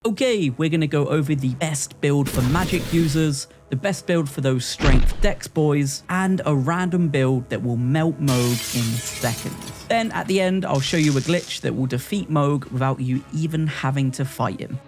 Okay, we're going to go over the best build for magic users, the best build for those strength dex boys, and a random build that will melt Mohg in seconds. Then at the end, I'll show you a glitch that will defeat Mohg without you even having to fight him.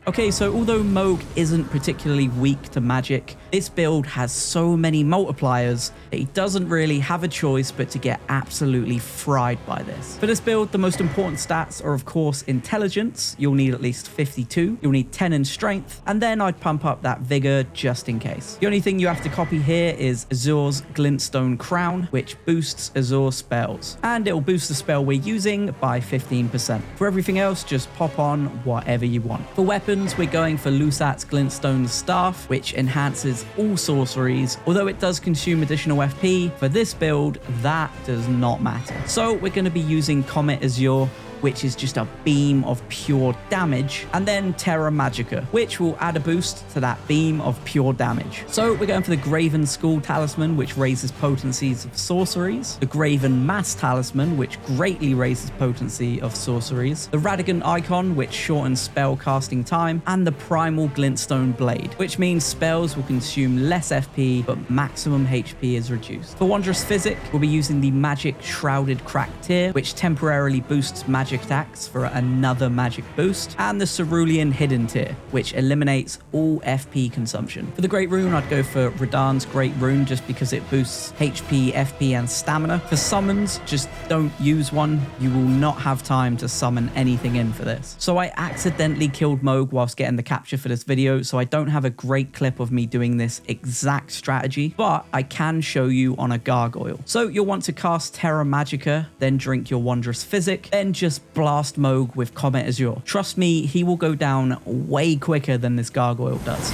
Okay, so although Mohg isn't particularly weak to magic, this build has so many multipliers that he doesn't really have a choice but to get absolutely fried by this. For this build, the most important stats are of course intelligence. You'll need at least 52, you'll need 10 in strength, and then I'd pump up that vigor just in case. The only thing you have to copy here is Azur's Glintstone Crown, which boosts Azur spells, and it'll boost the spell we're using by 15%. For everything else, just pop on whatever you want. For weapons, we're going for Lusat's Glintstone Staff, which enhances all sorceries. Although it does consume additional FP, for this build, that does not matter. So we're going to be using Comet Azur, which is just a beam of pure damage, and then Terra Magica, which will add a boost to that beam of pure damage. So we're going for the Graven Skull Talisman, which raises potencies of sorceries, the Graven Mass Talisman, which greatly raises potency of sorceries, the Radiant Icon, which shortens spell casting time, and the Primal Glintstone Blade, which means spells will consume less FP, but maximum HP is reduced. For Wondrous Physic, we'll be using the Magic Shrouded Crack tier, which temporarily boosts magic attacks for another magic boost, and the Cerulean Hidden tier, which eliminates all FP consumption. For the Great Rune, I'd go for Radahn's Great Rune just because it boosts HP, FP, and stamina. For summons, just don't use one. You will not have time to summon anything in for this. So I accidentally killed Mohg whilst getting the capture for this video, so I don't have a great clip of me doing this exact strategy, but I can show you on a gargoyle. So you'll want to cast Terra Magica, then drink your Wondrous Physic, then just blast Mohg with Comet Azur. Trust me, he will go down way quicker than this gargoyle does.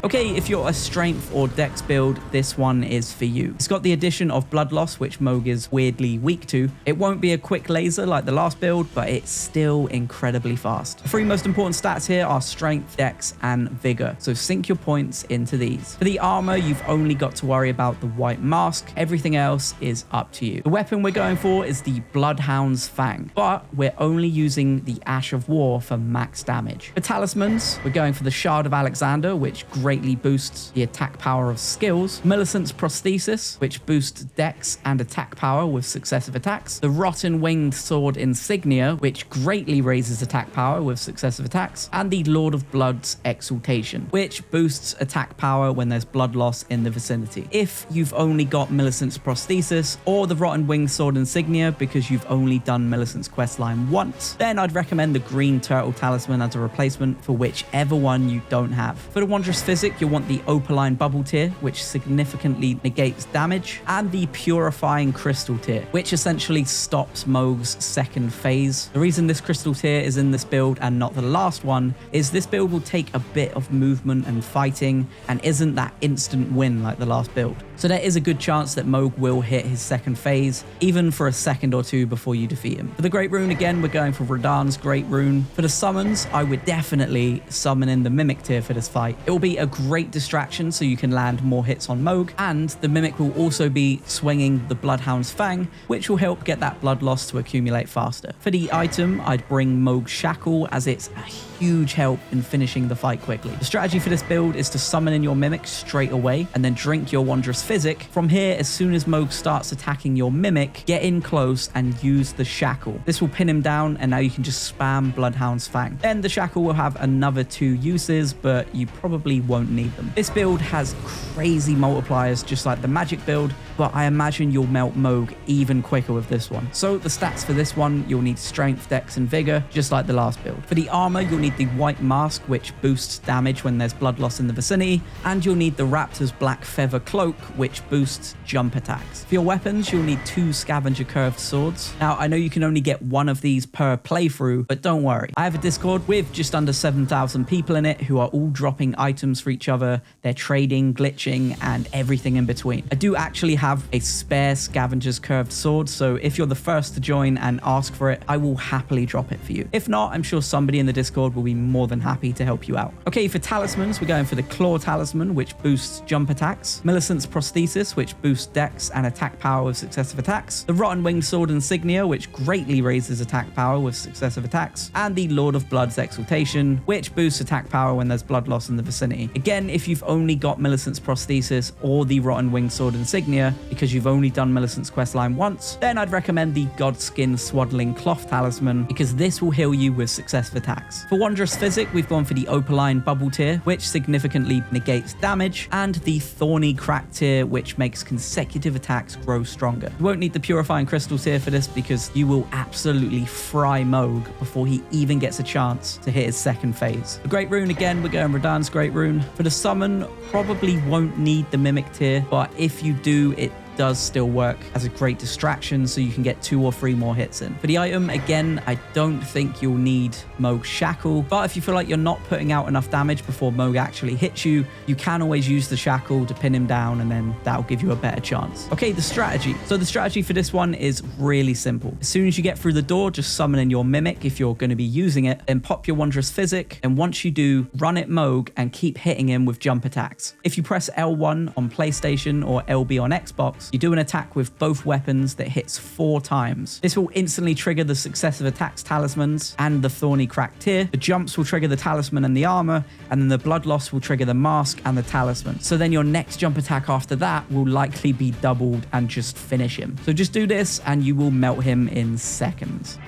Okay, if you're a strength or dex build, this one is for you. It's got the addition of blood loss, which Mohg is weirdly weak to. It won't be a quick laser like the last build, but it's still incredibly fast. The three most important stats here are strength, dex, and vigor. So sink your points into these. For the armor, you've only got to worry about the white mask. Everything else is up to you. The weapon we're going for is the Bloodhound's Fang, but we're only using the Ash of War for max damage. For talismans, we're going for the Shard of Alexander, which greatly boosts the attack power of skills, Millicent's Prosthesis, which boosts dex and attack power with successive attacks, the Rotten Winged Sword Insignia, which greatly raises attack power with successive attacks, and the Lord of Blood's Exaltation, which boosts attack power when there's blood loss in the vicinity. If you've only got Millicent's Prosthesis or the Rotten Winged Sword Insignia because you've only done Millicent's questline once, then I'd recommend the Green Turtle Talisman as a replacement for whichever one you don't have. For the Wondrous Physic, you'll want the Opaline Bubble tier, which significantly negates damage, and the Purifying Crystal tier, which essentially stops Mohg's second phase. The reason this crystal tier is in this build and not the last one is this build will take a bit of movement and fighting and isn't that instant win like the last build. So there is a good chance that Mohg will hit his second phase, even for a second or two before you defeat him. For the Great Rune, again, we're going for Radahn's Great Rune. For the summons, I would definitely summon in the Mimic tier for this fight. It will be a great distraction so you can land more hits on Mohg, and the Mimic will also be swinging the Bloodhound's Fang, which will help get that blood loss to accumulate faster. For the item, I'd bring Mohg's Shackle, as it's a huge help in finishing the fight quickly. The strategy for this build is to summon in your Mimic straight away and then drink your Wondrous Physic. From here, as soon as Mohg starts attacking your Mimic, get in close and use the Shackle. This will pin him down, and now you can just spam Bloodhound's Fang. Then the Shackle will have another 2 uses, but you probably won't need them. This build has crazy multipliers just like the magic build, but I imagine you'll melt Mohg even quicker with this one. So the stats for this one, you'll need strength, dex, and vigor, just like the last build. For the armor, you'll need the white mask, which boosts damage when there's blood loss in the vicinity, and you'll need the Raptor's black feather cloak, which boosts jump attacks. For your weapons, you'll need 2 scavenger curved swords. Now, I know you can only get one of these per playthrough, but don't worry. I have a Discord with just under 7,000 people in it who are all dropping items for each other, they're trading, glitching, and everything in between. I do actually have a spare Scavenger's Curved Sword, so if you're the first to join and ask for it, I will happily drop it for you. If not, I'm sure somebody in the Discord will be more than happy to help you out. Okay, for talismans, we're going for the Claw Talisman, which boosts jump attacks, Millicent's Prosthesis, which boosts dex and attack power with successive attacks, the Rotten Winged Sword Insignia, which greatly raises attack power with successive attacks, and the Lord of Blood's Exaltation, which boosts attack power when there's blood loss in the vicinity. Again, if you've only got Millicent's Prosthesis or the Rotten Winged Sword Insignia, because you've only done Millicent's questline once, then I'd recommend the Godskin Swaddling Cloth Talisman, because this will heal you with successive attacks. For Wondrous Physic, we've gone for the Opaline Bubble Tier, which significantly negates damage, and the Thorny Crack Tier, which makes consecutive attacks grow stronger. You won't need the Purifying Crystal Tier for this, because you will absolutely fry Mohg before he even gets a chance to hit his second phase. The Great Rune, again, we're going Radahn's Great Rune. For the Summon, probably won't need the Mimic Tier, but if you do, it does still work as a great distraction, so you can get 2 or 3 more hits in. For the item, again, I don't think you'll need Mohg's Shackle, but if you feel like you're not putting out enough damage before Mohg actually hits you, you can always use the Shackle to pin him down, and then that'll give you a better chance. Okay, the strategy. So the strategy for this one is really simple. As soon as you get through the door, just summon in your Mimic if you're going to be using it, then pop your Wondrous Physic, and once you do, run at Mohg and keep hitting him with jump attacks. If you press L1 on PlayStation or LB on Xbox, you do an attack with both weapons that hits 4 times. This will instantly trigger the successive attacks talismans and the Thorny Crack Tier. The jumps will trigger the talisman and the armor, and then the blood loss will trigger the mask and the talisman. So then your next jump attack after that will likely be doubled and just finish him. So just do this and you will melt him in seconds.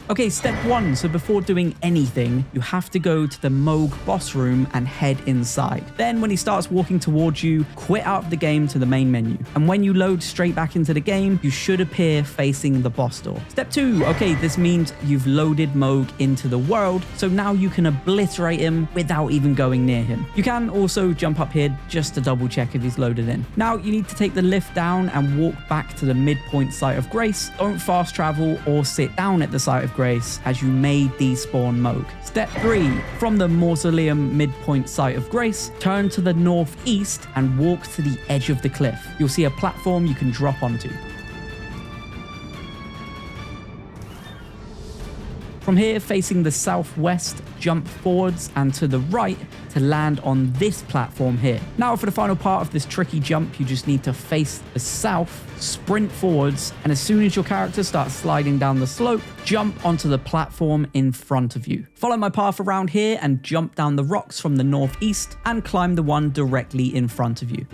Okay, step 1. So before doing anything, you have to go to the Mohg boss room and head inside. Then when he starts walking towards you, quit out of the game to the main menu. And when you load straight back into the game, you should appear facing the boss door. Step 2. Okay, this means you've loaded Mohg into the world, so now you can obliterate him without even going near him. You can also jump up here just to double check if he's loaded in. Now you need to take the lift down and walk back to the midpoint site of grace. Don't fast travel or sit down at the site of grace, as you may despawn Mohg. Step 3. From the Mausoleum midpoint site of grace, turn to the northeast and walk to the edge of the cliff. You'll see a platform you can drop onto. From here, facing the southwest, jump forwards and to the right to land on this platform here. Now for the final part of this tricky jump, you just need to face the south, sprint forwards, and as soon as your character starts sliding down the slope, jump onto the platform in front of you. Follow my path around here and jump down the rocks from the northeast and climb the one directly in front of you.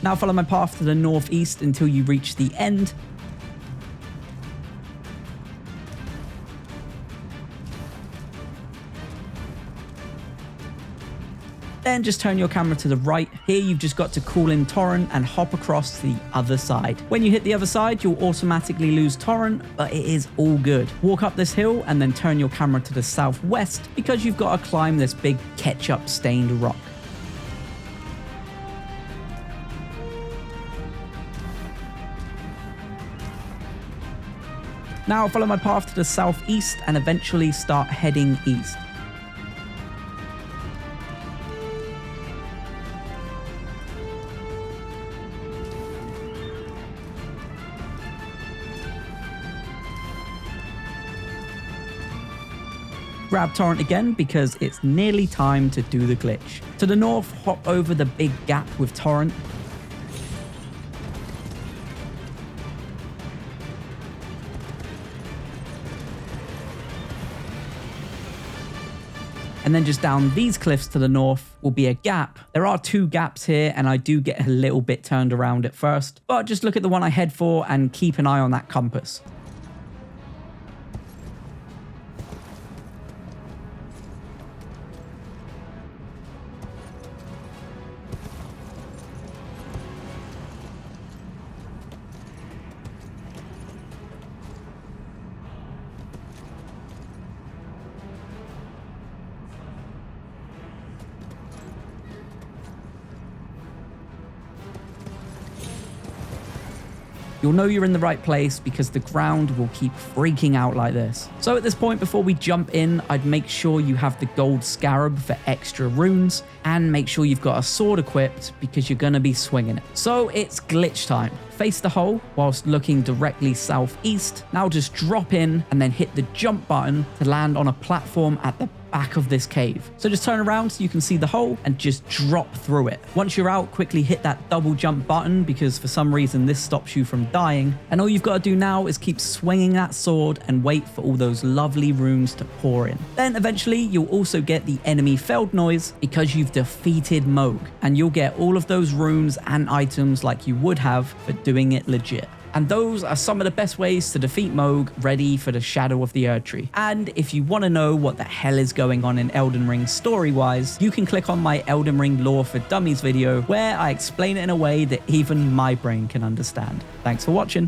Now follow my path to the northeast until you reach the end. Then just turn your camera to the right. Here you've just got to call in Torrent and hop across to the other side. When you hit the other side, you'll automatically lose Torrent, but it is all good. Walk up this hill and then turn your camera to the southwest, because you've got to climb this big ketchup stained rock. Now follow my path to the southeast and eventually start heading east. Grab Torrent again because it's nearly time to do the glitch. To the north, hop over the big gap with Torrent. And then just down these cliffs to the north will be a gap. There are 2 gaps here, and I do get a little bit turned around at first, but just look at the one I head for and keep an eye on that compass. you'll know you're in the right place because the ground will keep freaking out like this. So at this point, before we jump in, I'd make sure you have the gold scarab for extra runes and make sure you've got a sword equipped because you're going to be swinging it. So it's glitch time. Face the hole whilst looking directly southeast. Now just drop in and then hit the jump button to land on a platform at the back of this cave. So just turn around so you can see the hole and just drop through it. Once you're out, quickly hit that double jump button because for some reason this stops you from dying. And all you've got to do now is keep swinging that sword and wait for all those lovely runes to pour in. Then eventually you'll also get the enemy Feld noise because you've defeated Mohg, and you'll get all of those runes and items like you would have for doing it legit. And those are some of the best ways to defeat Mohg ready for the Shadow of the Erdtree. And if you want to know what the hell is going on in Elden Ring story-wise, you can click on my Elden Ring Lore for Dummies video where I explain it in a way that even my brain can understand. Thanks for watching.